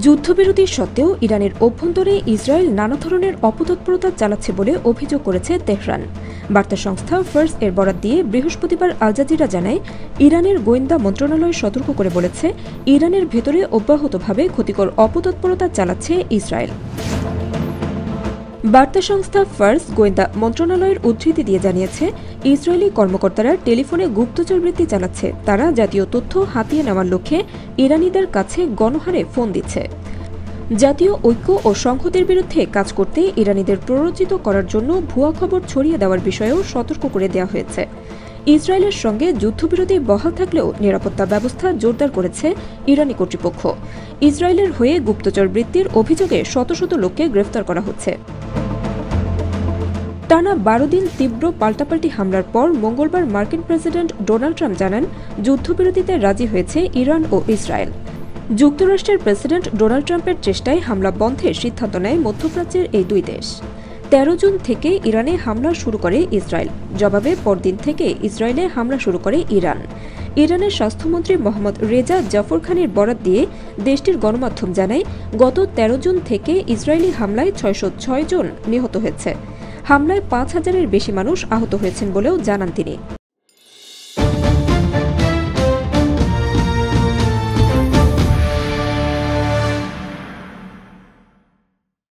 যুদ্ধবিরতি সত্ত্বেও ইরানের অভ্যন্তরে ইসরায়েল নানা ধরনের অপতৎপরতা চালাচ্ছে বলে অভিযোগ করেছে তেহরান। বার্তা সংস্থা ফার্স এর বরাত দিয়ে বৃহস্পতিবার আল জাজিরা জানায়, ইরানের গোয়েন্দা মন্ত্রণালয় সতর্ক করে বলেছে, ইরানের ভেতরে অব্যাহতভাবে ক্ষতিকর অপতৎপরতা চালাচ্ছে ইসরায়েল। বার্তা সংস্থা ফার্স গোয়েন্দা মন্ত্রণালয়ের উদ্ধৃতি দিয়ে জানিয়েছে, ইসরায়েলি কর্মকর্তারা টেলিফোনে গুপ্তচরবৃত্তি চালাচ্ছে। তারা জাতীয় তথ্য হাতিয়ে নেওয়ার লক্ষ্যে ইরানিদের কাছে গণহারে ফোন দিচ্ছে। জাতীয় ঐক্য ও সংহতির বিরুদ্ধে কাজ করতে ইরানিদের প্ররোচিত করার জন্য ভুয়া খবর ছড়িয়ে দেওয়ার বিষয়েও সতর্ক করে দেওয়া হয়েছে। ইসরায়েলের সঙ্গে যুদ্ধবিরতি বহাল থাকলেও নিরাপত্তা ব্যবস্থা জোরদার করেছে ইরানি কর্তৃপক্ষ। ইসরায়েলের হয়ে গুপ্তচর বৃত্তির অভিযোগে শত শত লোককে গ্রেফতার করা হচ্ছে। টানা ১২ দিন তীব্র পাল্টাপাল্টি হামলার পর মঙ্গলবার মার্কিন প্রেসিডেন্ট ডোনাল্ড ট্রাম্প জানান, যুদ্ধবিরতিতে রাজি হয়েছে ইরান ও ইসরায়েল। যুক্তরাষ্ট্রের প্রেসিডেন্ট ডোনাল্ড ট্রাম্পের চেষ্টায় হামলা বন্ধের সিদ্ধান্ত নেয় মধ্যপ্রাচ্যের এই দুই দেশ। ১৩ জুন থেকে ইরানে হামলা শুরু করে ইসরায়েল। জবাবে পরদিন থেকে ইসরায়েলে হামলা শুরু করে ইরান। ইরানের স্বাস্থ্যমন্ত্রী মোহাম্মদ রেজা জাফরখানির বরাত দিয়ে দেশটির গণমাধ্যম জানায়, গত ১৩ জুন থেকে ইসরায়েলি হামলায় ৬০৬ জন নিহত হয়েছে। হামলায় ৫,০০০-এর বেশি মানুষ আহত হয়েছেন বলেও জানান তিনি।